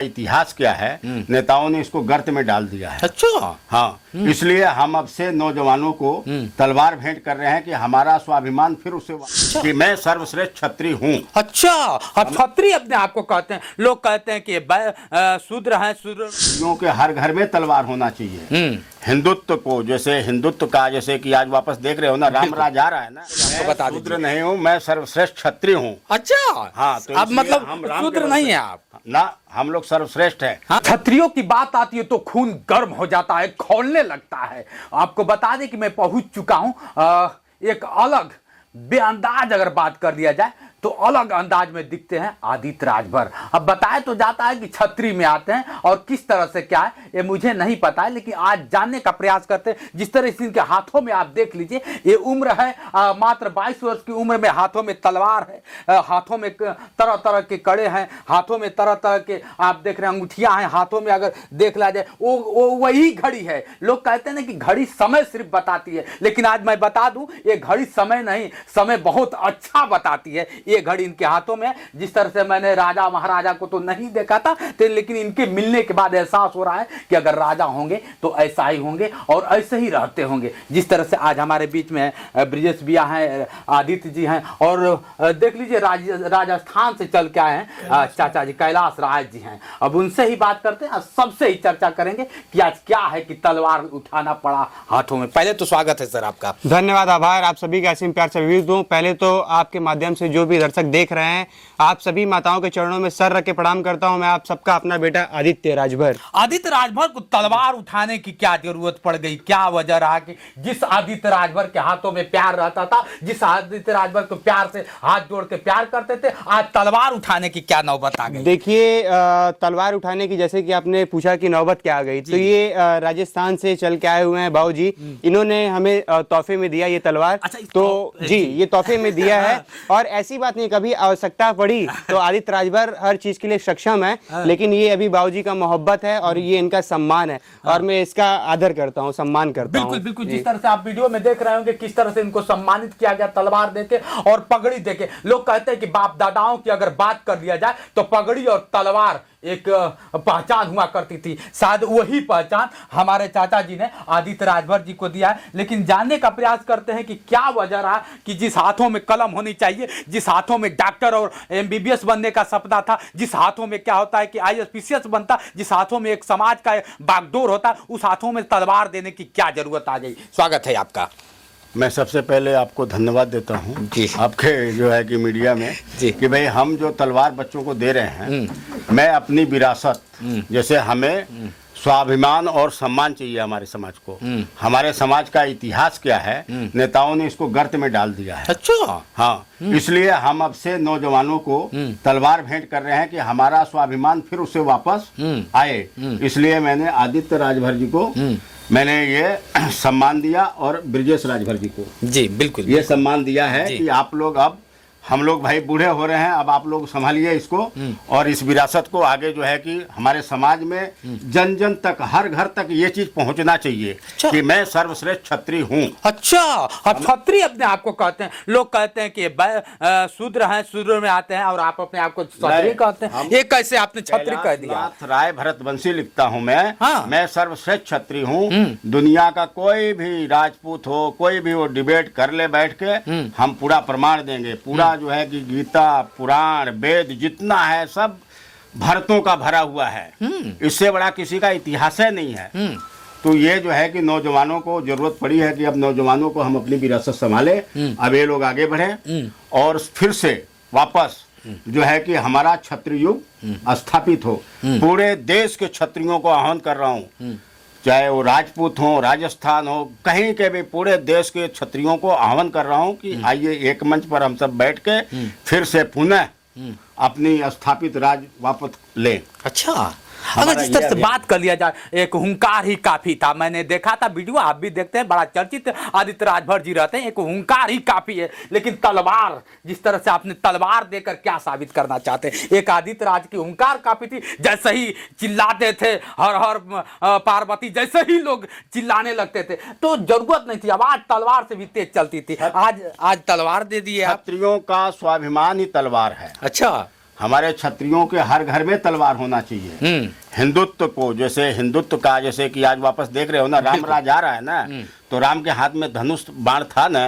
इतिहास क्या है, नेताओं ने इसको गर्त में डाल दिया है। अच्छा। हाँ, इसलिए हम अब से नौजवानों को तलवार भेंट कर रहे हैं कि हमारा स्वाभिमान फिर उसे कि मैं सर्वश्रेष्ठ क्षत्रिय हूँ। अच्छा, अब क्षत्रिय अपने आप को कहते हैं। लोग कहते हैं कि शूद्र हैं, शूद्र के हर घर में तलवार होना चाहिए। हिंदुत्व को, जैसे हिंदुत्व का, जैसे कि आज वापस देख रहे हो ना, राम राज आ रहा है ना, मैं शूद्र नहीं हूँ, मैं सर्वश्रेष्ठ क्षत्रिय हूँ। अच्छा। हाँ, तो अब मतलब शूद्र नहीं है आप ना, हम लोग सर्वश्रेष्ठ हैं। हाँ? क्षत्रियों की बात आती है तो खून गर्म हो जाता है, खौलने लगता है। आपको बता दें कि मैं पहुंच चुका हूं एक अलग बेअंदाज अगर बात कर लिया जाए तो अलग अंदाज में दिखते हैं आदित्य राजभर। अब बताया तो जाता है कि छतरी में आते हैं और किस तरह से क्या है ये मुझे नहीं पता है, लेकिन आज जानने का प्रयास करते हैं। जिस तरह से इनके हाथों में आप देख लीजिए, ये उम्र है मात्र 22 वर्ष की उम्र में, हाथों में तलवार है, हाथों में तरह तरह के कड़े हैं, हाथों में तरह तरह के आप देख रहे हैं अंगूठियां हैं हाथों में। अगर देख लिया जाए वो वही घड़ी है। लोग कहते हैं ना कि घड़ी समय सिर्फ बताती है, लेकिन आज मैं बता दूं ये घड़ी समय नहीं, समय बहुत अच्छा बताती है। ये घड़ी इनके हाथों में है। जिस तरह से मैंने राजा महाराजा को तो नहीं देखा था, तो लेकिन इनके मिलने के बाद एहसास हो रहा है कि अगर राजा होंगे तो ऐसा ही होंगे और ऐसे ही रहते होंगे। जिस तरह से आज हमारे बीच में ब्रिजेश भैया हैं, आदित्य जी हैं, और देख लीजिए राजस्थान से चल के आए हैं चाचा जी कैलाश राज जी हैं। अब उनसे ही बात करते हैं, सबसे ही चर्चा करेंगे कि आज क्या है कि तलवार उठाना पड़ा हाथों में। पहले तो स्वागत है सर आपका। धन्यवाद, आभार आप सभी का असीम प्यार से रिव्यू दूं। पहले तो आपके माध्यम से जो भी दर्शक देख रहे हैं, आप सभी माताओं के चरणों में सर रख के प्रणाम करता हूं। मैं आप सबका अपना बेटा आदित्य राजभर। आदित्य राजभर को तलवार उठाने की क्या जरूरत पड़ गई, क्या वजह रहा कि जिस आदित्य राजभर के हाथों में प्यार रहता था, जिस आदित्य राजभर को प्यार से हाथ जोड़ के प्यार करते थे, आज तलवार उठाने की क्या नौबत आ गई? देखिए, तलवार उठाने की जैसे कि आपने पूछा कि नौबत क्या आ गई, तो ये राजस्थान से चल के आए हुए हैं बाबू जी। इन्होंने हमें तोहफे में दिया ये तलवार। अच्छा, तो जी ये तोहफे में दिया है। और ऐसी बात नहीं, कभी आवश्यकता पड़ी तो आदित्य राजभर हर चीज के लिए सक्षम है, लेकिन ये अभी बाबूजी का मोहब्बत है और ये इनका सम्मान है और मैं इसका आदर करता हूँ, सम्मान करता हूँ। बिल्कुल बिल्कुल, जिस तरह से आप वीडियो में देख रहे होंगे किस तरह से इनको सम्मानित किया गया तलवार देके और पगड़ी देके। लोग कहते हैं कि बाप दादाओं की अगर बात कर लिया जाए तो पगड़ी और तलवार एक पहचान हुआ करती थी। शायद वही पहचान हमारे चाचा जी ने आदित्य राजभर जी को दिया है। लेकिन जानने का प्रयास करते हैं कि क्या वजह रहा कि जिस हाथों में कलम होनी चाहिए, जिस हाथों में डॉक्टर और एमबीबीएस बनने का सपना था, जिस हाथों में क्या होता है कि आईएएस बनता, जिस हाथों में एक समाज का बागडोर होता, उस हाथों में तलवार देने की क्या जरूरत आ गई? स्वागत है आपका। मैं सबसे पहले आपको धन्यवाद देता हूँ आपके जो है कि मीडिया में कि भाई हम जो तलवार बच्चों को दे रहे हैं, मैं अपनी विरासत, जैसे हमें स्वाभिमान और सम्मान चाहिए हमारे समाज को। हमारे समाज का इतिहास क्या है, नेताओं ने इसको गर्त में डाल दिया है। अच्छा। हाँ, इसलिए हम अब से नौजवानों को तलवार भेंट कर रहे हैं कि हमारा स्वाभिमान फिर उसे वापस आए। इसलिए मैंने आदित्य राजभर जी को मैंने ये सम्मान दिया और ब्रिजेश राजभर जी को जी बिल्कुल ये सम्मान दिया है कि आप लोग, अब हम लोग भाई बूढ़े हो रहे हैं, अब आप लोग संभालिए इसको और इस विरासत को आगे जो है कि हमारे समाज में जन जन तक, हर घर तक ये चीज पहुंचना चाहिए कि मैं सर्वश्रेष्ठ क्षत्रिय हूँ। अच्छा, अब क्षत्रिय अपने आप को कहते हैं। लोग कहते हैं कि शूद्र हैं, शूद्र में आते हैं, और आप अपने आप को क्षत्रिय कहते हैं। ये कैसे आपने क्षत्रिय कह दिया? राय भरतवंशी लिखता हूँ मैं। हाँ। मैं सर्वश्रेष्ठ क्षत्रिय हूँ। दुनिया का कोई भी राजपूत हो, कोई भी वो डिबेट कर ले बैठ के, हम पूरा प्रमाण देंगे। पूरा जो है कि गीता, पुराण, वेद जितना है सब भरतों का भरा हुआ है। इससे बड़ा किसी का इतिहास है नहीं है। तो ये जो है कि नौजवानों को जरूरत पड़ी है कि अब नौजवानों को हम अपनी विरासत संभाले। अब ये लोग आगे बढ़े और फिर से वापस जो है कि हमारा क्षत्रिय युग स्थापित हो। पूरे देश के क्षत्रियों को आह्वान कर रहा हूँ, चाहे वो राजपूत हो, राजस्थान हो, कहीं के भी पूरे देश के क्षत्रियों को आह्वान कर रहा हूँ कि आइए एक मंच पर हम सब बैठ के फिर से पुनः अपनी स्थापित राज वापस लें। अच्छा, अगर जिस तरह से बात कर लिया जाए, एक हुंकार ही काफी था। मैंने देखा था वीडियो, आप भी देखते हैं, बड़ा चर्चित आदित्य राजभर जी रहते हैं। एक हुंकार ही काफी है, लेकिन तलवार, जिस तरह से आपने तलवार देकर क्या साबित करना चाहते हैं? एक आदित्य राज की हुंकार काफी थी, जैसे ही चिल्लाते थे हर हर पार्वती, जैसे ही लोग चिल्लाने लगते थे तो जरूरत नहीं थी, आवाज तलवार से भी तेज चलती थी। आज तलवार दे दी है। क्षत्रियों का स्वाभिमान ही तलवार है। अच्छा। हमारे क्षत्रियों के हर घर में तलवार होना चाहिए। हिंदुत्व को, जैसे हिंदुत्व का, जैसे कि आज वापस देख रहे हो ना, राम राज आ रहा है ना, तो राम के हाथ में धनुष बाण था ना,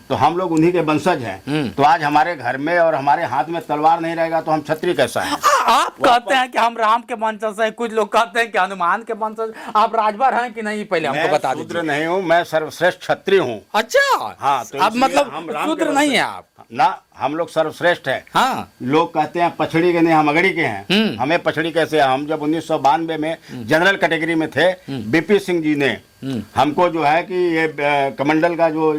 तो हम लोग उन्हीं के वंशज हैं। तो आज हमारे घर में और हमारे हाथ में तलवार नहीं रहेगा तो हम क्षत्रिय कैसा है? आप कहते हैं कि हम राम के वंशज हैं, कुछ लोग कहते हैं कि हनुमान के वंशज। आप राजभर हैं कि नहीं, पहले हमको बता दीजिए। शूद्र नहीं हूँ, मैं सर्वश्रेष्ठ क्षत्रिय हूँ। अच्छा, हाँ, तो अब मतलब हम राम शूद्र के नहीं है आप ना, हम लोग सर्वश्रेष्ठ है। हाँ, लोग कहते हैं पछड़ी के नहीं, हम अगड़ी के हैं। हमें पछड़ी कैसे? हम जब 1992 में जनरल कैटेगरी में थे, बीपी सिंह जी ने हमको जो है कि ये कमंडल का जो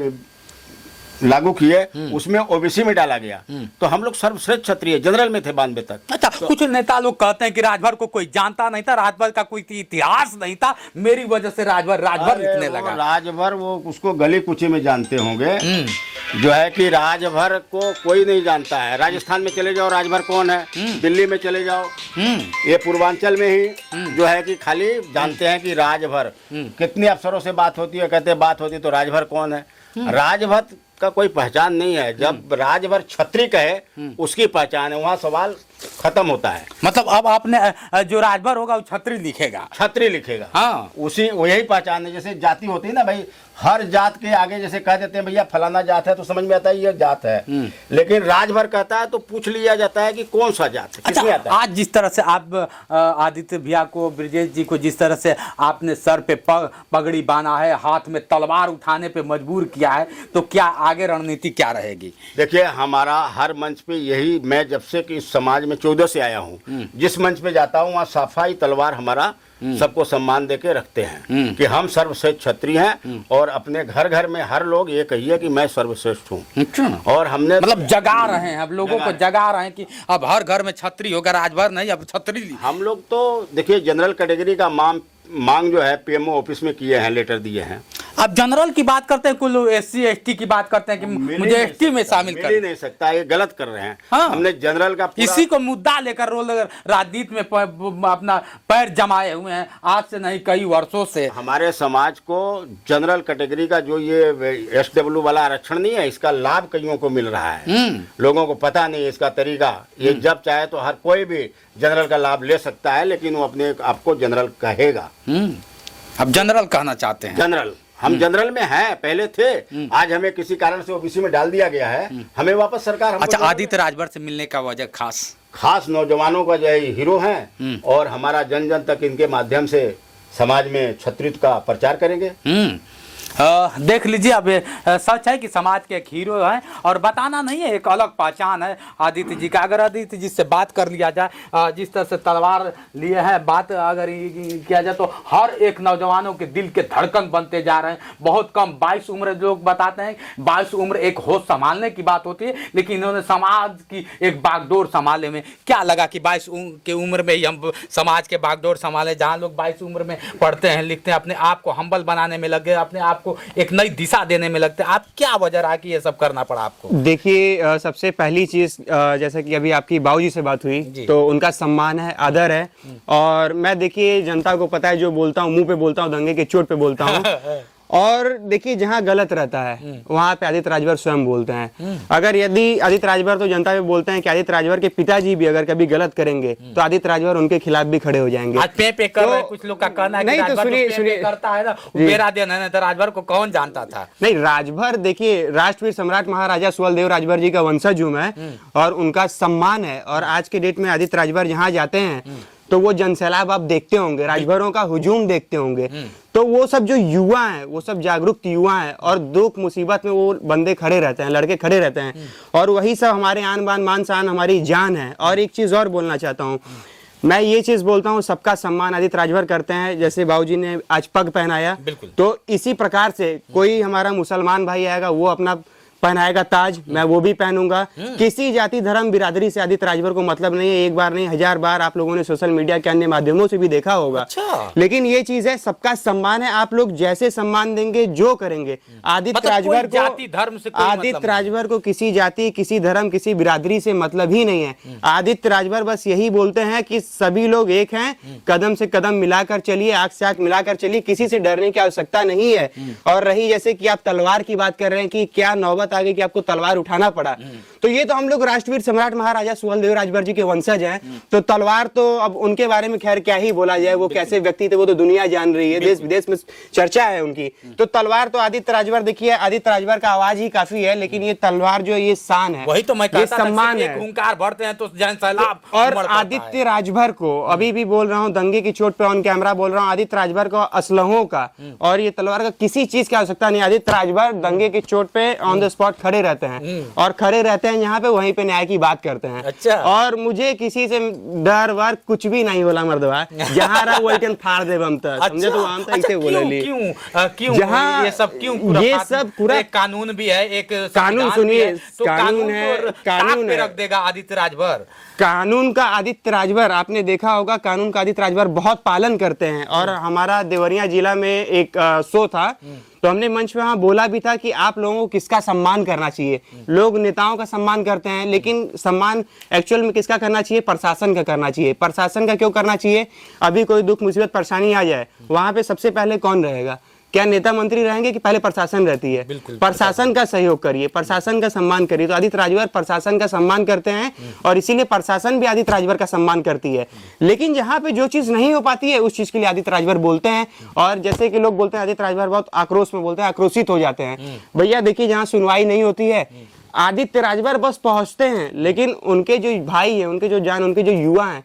लागू किए, उसमें ओबीसी में डाला गया। तो हम लोग सर्वश्रेष्ठ क्षत्रिय जनरल में थे 92 तक। अच्छा, कुछ नेता लोग कहते हैं कि राजभर को कोई जानता नहीं था, राजभर का कोई इतिहास नहीं था, मेरी वजह से राजभर लिखने लगा। राजभर वो उसको गली कुची में जानते होंगे, जो है कि राजभर को कोई नहीं जानता है। राजस्थान में चले जाओ, राजभर कौन है? दिल्ली में चले जाओ, ये पूर्वांचल में ही जो है कि खाली जानते हैं कि राजभर। कितने अफसरों से बात होती है, कहते हैं बात होती है, तो राजभर कौन है? राजभर का कोई पहचान नहीं है। जब राजभर क्षत्रिय कहे उसकी पहचान है, वहाँ सवाल खत्म होता है। मतलब अब आपने जो राजभर होगा वो क्षत्रिय लिखेगा, क्षत्रिय लिखेगा। हाँ, उसी वही पहचान है। जैसे जाति होती है ना भाई, हर जात के आगे जैसे कह देते हैं भैया फलाना जात है, तो समझ में आता है ये जात है। लेकिन राजभर कहता है तो पूछ लिया जाता है कि कौन सा जात है, किसमें आता है। आज जिस तरह से आप आदित्य भैया को, ब्रिजेश जी को, जिस तरह से आपने सर पे पगड़ी बांधा है, हाथ में तलवार उठाने पे मजबूर किया है, तो क्या आगे रणनीति क्या रहेगी? देखिए, हमारा हर मंच पे यही, मैं जब से कि इस समाज में 14 से आया हूँ, जिस मंच पे जाता हूँ वहाँ सफाई तलवार हमारा सबको सम्मान देके रखते हैं कि हम सर्वश्रेष्ठ क्षत्रिय हैं। और अपने घर घर में हर लोग ये कहिए कि मैं सर्वश्रेष्ठ हूँ। और हमने मतलब जगा रहे हैं, अब लोगों को जगा रहे हैं कि अब हर घर में छतरी होगा, राजभर नहीं, अब छतरी। हम लोग तो देखिए जनरल कैटेगरी का मांग जो है पीएमओ ऑफिस में किए हैं, लेटर दिए हैं। अब जनरल की बात करते हैं, कुल SC ST की बात करते हैं कि मुझे ST में शामिल कर नहीं सकता, ये गलत कर रहे हैं। हाँ। हमने जनरल का इसी को मुद्दा लेकर राजनीति में अपना पैर जमाए हुए हैं आज से नहीं, कई वर्षों से। हमारे समाज को जनरल कैटेगरी का जो ये SW वाला आरक्षण नहीं है, इसका लाभ कईयों को मिल रहा है। लोगों को पता नहीं है इसका तरीका। ये जब चाहे तो हर कोई भी जनरल का लाभ ले सकता है, लेकिन वो अपने आपको जनरल कहेगा। अब जनरल कहना चाहते हैं। जनरल, हम जनरल में हैं, पहले थे, आज हमें किसी कारण से ओबीसी में डाल दिया गया है, हमें वापस सरकार। अच्छा, आदित्य राजभर से मिलने का वजह खास नौजवानों का जो है हीरो हैं, और हमारा जन जन तक इनके माध्यम से समाज में क्षत्रित्व का प्रचार करेंगे। देख लीजिए, अब सच है कि समाज के एक हीरो हैं और बताना नहीं है, एक अलग पहचान है आदित्य जी का। अगर आदित्य जी से बात कर लिया जाए, जिस तरह से तलवार लिए हैं, बात अगर किया जाए तो हर एक नौजवानों के दिल के धड़कन बनते जा रहे हैं। बहुत कम 22 उम्र, लोग बताते हैं 22 उम्र एक होश संभालने की बात होती है, लेकिन इन्होंने समाज की एक बागडोर संभाले में। क्या लगा कि 22 की उम्र में ही हम समाज के बागडोर संभाले? जहाँ लोग 22 उम्र में पढ़ते हैं, लिखते हैं, अपने आप को हम्बल बनाने में लगे, अपने आप को एक नई दिशा देने में लगते हैं। आप क्या वजह रहा कि ये सब करना पड़ा आपको? देखिए, सबसे पहली चीज, जैसे कि अभी आपकी बाबूजी से बात हुई, तो उनका सम्मान है, आदर है। और मैं, देखिए, जनता को पता है, जो बोलता हूँ मुंह पे बोलता हूँ, दंगे के चोट पे बोलता हूँ। और देखिए, जहाँ गलत रहता है वहाँ पे आदित्य राजभर स्वयं बोलते हैं। अगर यदि आदित्य राजभर तो जनता पे बोलते हैं कि आदित्य राजभर के पिताजी भी अगर कभी गलत करेंगे तो आदित्य राजभर उनके खिलाफ भी खड़े हो जाएंगे। आज पे कर रहे हैं, कुछ लोग का कहना है कि नहीं, तो सुनिए करता है ना, मेरा देना है, तो राजभर को कौन जानता था? नहीं, राजभर, देखिए, राष्ट्रवीर सम्राट महाराजा सुहेलदेव राजभर जी का वंशज हूँ मैं, और उनका सम्मान है। और आज के डेट में आदित्य राजभर जहाँ जाते हैं तो वो जनसैलाब आप देखते होंगे, राजभरों का हुजूम देखते होंगे। तो वो सब जो युवा हैं, वो सब जागरूक युवा हैं, और दुख मुसीबत में वो बंदे खड़े रहते हैं, लड़के खड़े रहते हैं। और वही सब हमारे आन बान मान शान, हमारी जान है। और एक चीज और बोलना चाहता हूँ, मैं ये चीज बोलता हूँ, सबका सम्मान आदित्य राजभर करते हैं। जैसे बाबूजी ने आज पग पहनाया, तो इसी प्रकार से कोई हमारा मुसलमान भाई आएगा, वो अपना पहनाएगा ताज, मैं वो भी पहनूंगा। किसी जाति धर्म बिरादरी से आदित्य राजभर को मतलब नहीं है। एक बार नहीं, 1000 बार आप लोगों ने सोशल मीडिया के अन्य माध्यमों से भी देखा होगा। अच्छा। लेकिन ये चीज है, सबका सम्मान है। आप लोग जैसे सम्मान देंगे, जो करेंगे, आदित्य राजभर को, जाति धर्म से आदित्य राजभर को किसी जाति, किसी धर्म, किसी बिरादरी से मतलब ही नहीं है। आदित्य राजभर बस यही बोलते हैं कि सभी लोग एक हैं, कदम से कदम मिलाकर चलिए, आंख से आंख मिलाकर चलिए, किसी से डरने की आवश्यकता नहीं है। और रही जैसे कि आप तलवार की बात कर रहे हैं कि क्या नौबत बात आ गई कि आपको तलवार उठाना पड़ा। तो ये तो हम लोग राष्ट्रवीर सम्राट महाराजा सुहेलदेव राजभर जी के वंशज हैं, तो तलवार तो अब उनके बारे में खैर क्या ही बोला जाए, वो कैसे व्यक्ति थे वो तो दुनिया जान रही है, देश विदेश में चर्चा है उनकी। तो तलवार तो आदित्य राजभर, देखिए आदित्य राजभर का आवाज ही काफी है, लेकिन ये तलवार जो ये शान है, वही तो मैं ये कहता था, सम्मान सिर्फ है। एक हुंकार भरते हैं तो जन सैलाब और उमड़ पड़ता आदित्य है। राजभर को अभी भी बोल रहा हूँ, दंगे की चोट पे ऑन कैमरा बोल रहा हूँ, आदित्य राजभर को असलहों का और ये तलवार का किसी चीज की आवश्यकता नहीं। आदित्य राजभर दंगे की चोट पे ऑन द स्पॉट खड़े रहते हैं और खड़े रहते हैं यहाँ पे, वहीं पे न्याय की बात करते हैं। अच्छा। और मुझे किसी से डर वर कुछ भी नहीं बोला मर्दवा, जहाँ रहा वही के फाड़ दे हम तक, समझे? तो हम तो ऐसे बोले ली क्यों जहाँ ये सब क्यों ये सब पूरा एक कानून भी है, एक कानून संविधान भी सुनिए, है, तो कानून है, को कानून ताक पे है। रख देगा आदित्य राजभर। कानून का आदित्य राजभर आपने देखा होगा, कानून का आदित्य राजभर बहुत पालन करते हैं। और हमारा देवरिया जिला में एक शो था, तो हमने मंच पे वहाँ बोला भी था कि आप लोगों को किसका सम्मान करना चाहिए। लोग नेताओं का सम्मान करते हैं, लेकिन सम्मान एक्चुअल में किसका करना चाहिए? प्रशासन का करना चाहिए। प्रशासन का क्यों करना चाहिए? अभी कोई दुख मुसीबत परेशानी आ जाए, वहां पे सबसे पहले कौन रहेगा? क्या नेता मंत्री रहेंगे कि पहले प्रशासन रहती है? प्रशासन का सहयोग करिए, प्रशासन का सम्मान करिए। तो आदित्य राजभर प्रशासन का सम्मान करते हैं और इसीलिए प्रशासन भी आदित्य राजभर का सम्मान करती है। लेकिन जहाँ पे जो चीज नहीं हो पाती है उस चीज के लिए आदित्य राजभर बोलते हैं। और जैसे कि लोग बोलते हैं आदित्य राजभर बहुत आक्रोश में बोलते हैं, आक्रोशित हो जाते हैं। भैया देखिए, जहाँ सुनवाई नहीं होती है आदित्य राजभर बस पहुंचते हैं, लेकिन उनके जो भाई है, उनके जो जान, उनके जो युवा हैं,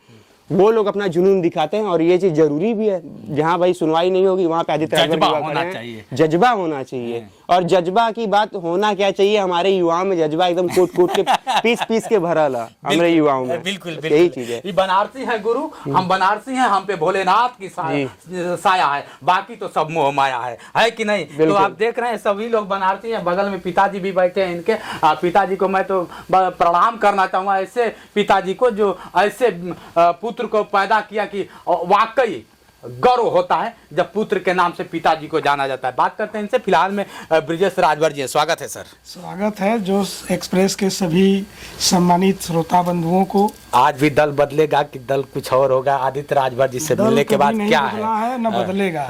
वो लोग अपना जुनून दिखाते हैं। और ये चीज जरूरी भी है, जहां भाई सुनवाई नहीं होगी वहां पे आदित्य राजभर जज्बा युवा होना खड़े हैं। चाहिए। जज्बा होना चाहिए। और जज्बा की बात होना क्या चाहिए? हमारे युवाओं में जज्बा एकदम कूट कूट के पीस पीस के भरल है हमारे युवाओं में। बिल्कुल यही चीज है। ये बनारसी है गुरु, हम बनारसी हैं, हम पे भोलेनाथ की साया है, बाकी तो सब मोह माया है कि नहीं? तो आप देख रहे हैं सभी लोग बनारसी हैं। बगल में पिताजी भी बैठे हैं इनके। पिताजी को मैं तो प्रणाम करना चाहूंगा, ऐसे पिताजी को जो ऐसे पुत्र को पैदा किया कि वाकई गर्व होता है जब पुत्र के नाम से पिताजी को जाना जाता है। बात करते हैं इनसे। फिलहाल में ब्रिजेश राजभर जी हैं, स्वागत है सर। स्वागत है जोश एक्सप्रेस के सभी सम्मानित श्रोता बंधुओं को। आज भी दल बदलेगा कि दल कुछ और होगा? आदित्य राजभर जी से मिलने के बाद क्या है? न बदलेगा।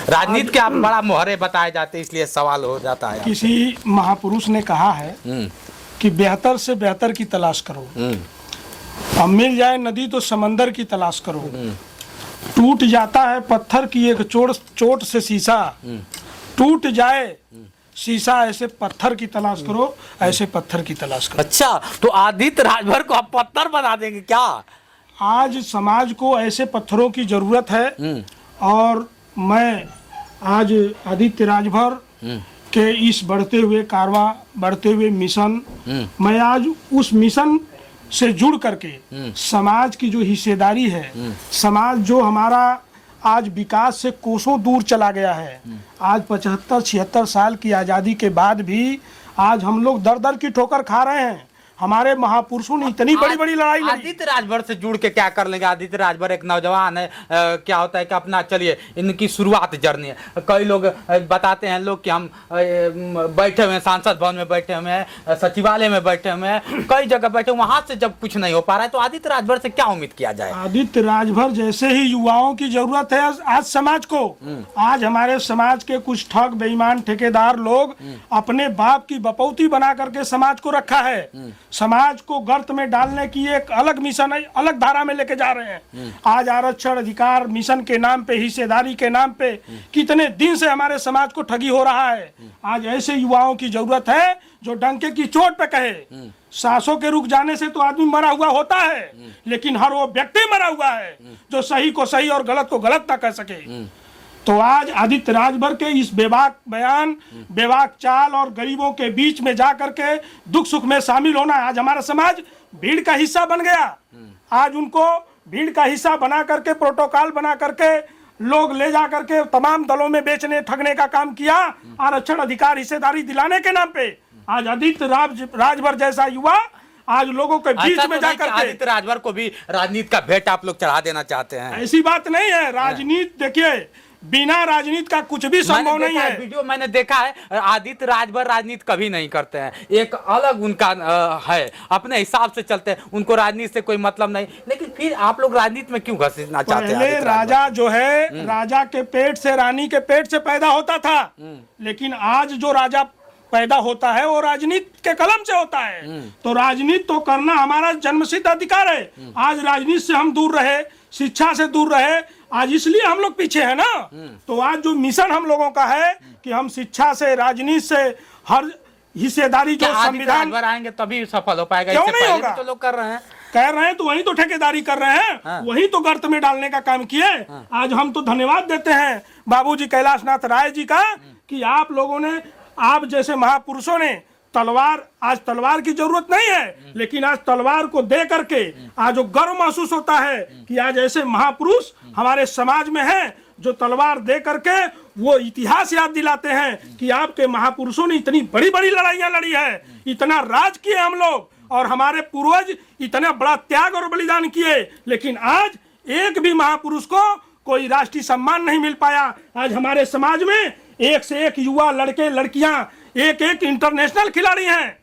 राजनीति के आप बड़ा मोहरे बताए जाते हैं, इसलिए सवाल हो जाता है। किसी महापुरुष ने कहा है कि बेहतर से बेहतर की तलाश करो, अब मिल जाए नदी तो समंदर की तलाश करो। टूट जाता है पत्थर की एक चोट से शीशा, टूट जाए शीशा ऐसे पत्थर की तलाश करो, ऐसे पत्थर की तलाश करो। अच्छा, तो आदित्य राजभर को आप पत्थर बना देंगे क्या? आज समाज को ऐसे पत्थरों की जरूरत है। और मैं आज आदित्य राजभर के इस बढ़ते हुए कारवां, बढ़ते हुए मिशन, मैं आज उस मिशन से जुड़ करके समाज की जो हिस्सेदारी है, समाज जो हमारा आज विकास से कोसों दूर चला गया है, आज 75-76 साल की आज़ादी के बाद भी आज हम लोग दर दर की ठोकर खा रहे हैं। हमारे महापुरुषों ने इतनी बड़ी बड़ी लड़ाई लड़ी। आदित्य राजभर से जुड़ के क्या कर लेंगे? आदित्य राजभर एक नौजवान है, क्या होता है कि अपना, चलिए इनकी शुरुआत जर्नी है। कई लोग बताते हैं लोग कि हम बैठे हुए हैं, सांसद भवन में बैठे हुए हैं, सचिवालय में बैठे हुए हैं, कई जगह बैठे, वहां से जब कुछ नहीं हो पा रहा है तो आदित्य राजभर से क्या उम्मीद किया जाए? आदित्य राजभर जैसे ही युवाओं की जरूरत है आज समाज को। आज हमारे समाज के कुछ ठग बेईमान ठेकेदार लोग अपने बाप की बपौती बना करके समाज को रखा है। समाज को गर्त में डालने की एक अलग मिशन है, अलग धारा में लेके जा रहे हैं। आज आरक्षण अधिकार मिशन के नाम पे, हिस्सेदारी के नाम पे कितने दिन से हमारे समाज को ठगी हो रहा है। आज ऐसे युवाओं की जरूरत है जो डंके की चोट पे कहे। सांसों के रुक जाने से तो आदमी मरा हुआ होता है, लेकिन हर वो व्यक्ति मरा हुआ है जो सही को सही और गलत को गलत ना कह सके। तो आज आदित्य राजभर के इस बेबाक बयान, बेबाक चाल और गरीबों के बीच में जाकर के दुख सुख में शामिल होना, आज हमारा समाज भीड़ का हिस्सा बन गया। आज उनको भीड़ का हिस्सा बना करके, प्रोटोकॉल बना करके लोग ले जा करके तमाम दलों में बेचने ठगने का काम किया, आरक्षण अधिकार हिस्सेदारी दिलाने के नाम पे। आज आदित्य राजभर जैसा युवा आज लोगों के बीच में जाकर के आदित्य राजभर को भी राजनीति का भेंट आप लोग चढ़ा देना चाहते हैं? ऐसी बात नहीं है। राजनीति देखिए, बिना राजनीति का कुछ भी संभव नहीं है। वीडियो मैंने देखा है, आदित्य राजभर राजनीति कभी नहीं करते हैं, एक अलग उनका है, अपने हिसाब से चलते हैं, उनको राजनीति से कोई मतलब नहीं। लेकिन फिर आप लोग राजनीति में क्यों घसीटना चाहते हैं? पहले राजा जो है, राजा के पेट से, रानी के पेट से पैदा होता था, लेकिन आज जो राजा पैदा होता है वो राजनीति के कलम से होता है। तो राजनीति तो करना हमारा जन्मसिद्ध अधिकार है। आज राजनीति से हम दूर रहे, शिक्षा से दूर रहे, आज इसलिए हम लोग पीछे हैं ना। तो आज जो मिशन हम लोगों का है कि हम शिक्षा से, राजनीति से, हर हिस्सेदारी जो संविधान आएंगे तभी सफल हो पाएगा। क्यों इससे नहीं पहले होगा? भी तो लोग कह रहे हैं तो वही तो ठेकेदारी कर रहे हैं, वही तो गर्त में डालने का काम किए। आज हम तो धन्यवाद देते हैं बाबूजी कैलाशनाथ राय जी का कि आप लोगों ने, आप जैसे महापुरुषों ने तलवार, आज तलवार की जरूरत नहीं है, लेकिन आज तलवार को दे करके आज जो गर्व महसूस होता है कि आज ऐसे महापुरुष हमारे समाज में हैं जो तलवार दे करके वो इतिहास याद दिलाते हैं कि आपके महापुरुषों ने इतनी बड़ी बड़ी लड़ाइयां लड़ी है, इतना राज किए हम लोग, और हमारे पूर्वज इतना बड़ा त्याग और बलिदान किए, लेकिन आज एक भी महापुरुष को कोई राष्ट्रीय सम्मान नहीं मिल पाया। आज हमारे समाज में एक से एक युवा लड़के लड़कियां, एक एक इंटरनेशनल खिलाड़ी हैं,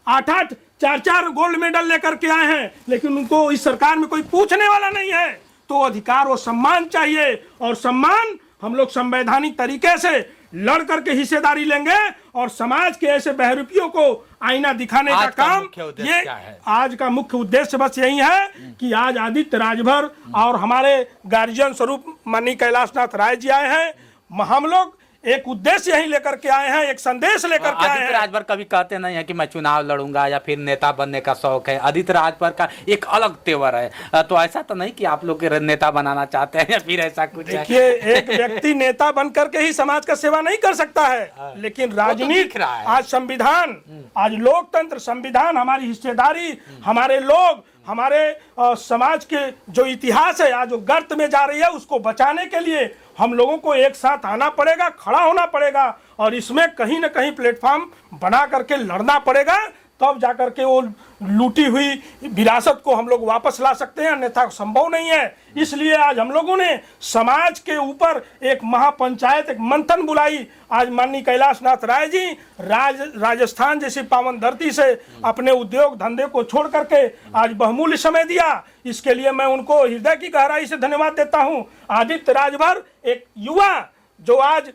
8-8, 4-4 गोल्ड मेडल लेकर के आए हैं, लेकिन उनको इस सरकार में कोई पूछने वाला नहीं है। तो अधिकार और सम्मान चाहिए, और सम्मान हम लोग संवैधानिक तरीके से लड़ करके हिस्सेदारी लेंगे, और समाज के ऐसे बहरूपियों को आईना दिखाने का काम, ये आज का मुख्य उद्देश्य बस यही है कि आज आदित्य राजभर और हमारे गार्जियन स्वरूप माननीय कैलाशनाथ राय जी आए हैं। हम लोग एक उद्देश्य यही लेकर के आए हैं, एक संदेश लेकर के आए हैं। आदित्य राजभर कभी कहते नहीं है कि मैं चुनाव लड़ूंगा या फिर नेता बनने का शौक है। आदित्य राजभर का एक अलग तेवर है। तो ऐसा तो नहीं कि आप लोग के नेता बनाना चाहते हैं या फिर ऐसा कुछ है? देखिए, एक व्यक्ति नेता बन करके ही समाज का सेवा नहीं कर सकता है, लेकिन राजनीति, आज संविधान, आज लोकतंत्र, संविधान, हमारी हिस्सेदारी, हमारे लोग, हमारे समाज के जो इतिहास है आज जो गर्त में जा रही है, उसको बचाने के लिए हम लोगों को एक साथ आना पड़ेगा, खड़ा होना पड़ेगा, और इसमें कहीं ना कहीं प्लेटफॉर्म बना करके लड़ना पड़ेगा, तब जाकर के वो लूटी हुई विरासत को हम लोग वापस ला सकते हैं, अन्यथा संभव नहीं है। इसलिए आज हम लोगों ने समाज के ऊपर एक महापंचायत, एक मंथन बुलाई। आज माननीय कैलाशनाथ राय जी राजस्थान जैसी पावन धरती से अपने उद्योग धंधे को छोड़ करके आज बहुमूल्य समय दिया, इसके लिए मैं उनको हृदय की गहराई से धन्यवाद देता हूँ। आदित्य राजभर एक युवा जो आज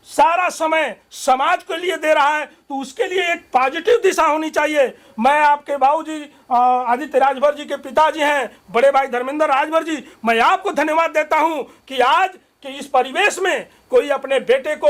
सारा समय समाज के लिए दे रहा है, तो उसके लिए एक पॉजिटिव दिशा होनी चाहिए। मैं आपके बाबूजी आदित्य राजभर जी के पिताजी हैं, बड़े भाई धर्मेंद्र राजभर जी, मैं आपको धन्यवाद देता हूं कि आज के इस परिवेश में कोई अपने बेटे को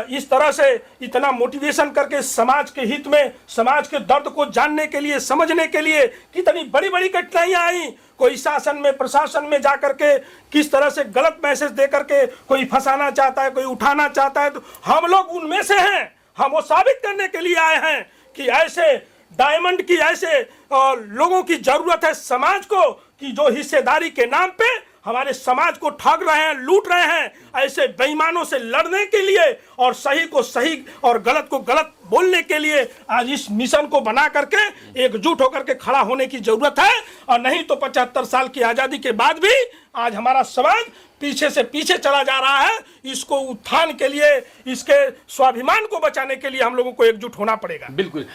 इस तरह से इतना मोटिवेशन करके समाज के हित में, समाज के दर्द को जानने के लिए, समझने के लिए, कितनी बड़ी बड़ी कठिनाइयां आई, कोई शासन में, प्रशासन में जाकर के किस तरह से गलत मैसेज दे करके कोई फंसाना चाहता है, कोई उठाना चाहता है, तो हम लोग उनमें से हैं। हम वो साबित करने के लिए आए हैं कि ऐसे डायमंड की, ऐसे लोगों की जरूरत है समाज को, कि जो हिस्सेदारी के नाम पे हमारे समाज को ठग रहे हैं, लूट रहे हैं। ऐसे बेईमानों से लड़ने के लिए और सही को सही और गलत को गलत बोलने के लिए आज इस मिशन को बना करके एकजुट होकर के खड़ा होने की जरूरत है। और नहीं तो 75 साल की आजादी के बाद भी आज हमारा समाज पीछे से पीछे चला जा रहा है। इसको उत्थान के लिए, इसके स्वाभिमान को बचाने के लिए हम लोगों को एकजुट होना पड़ेगा। बिल्कुल।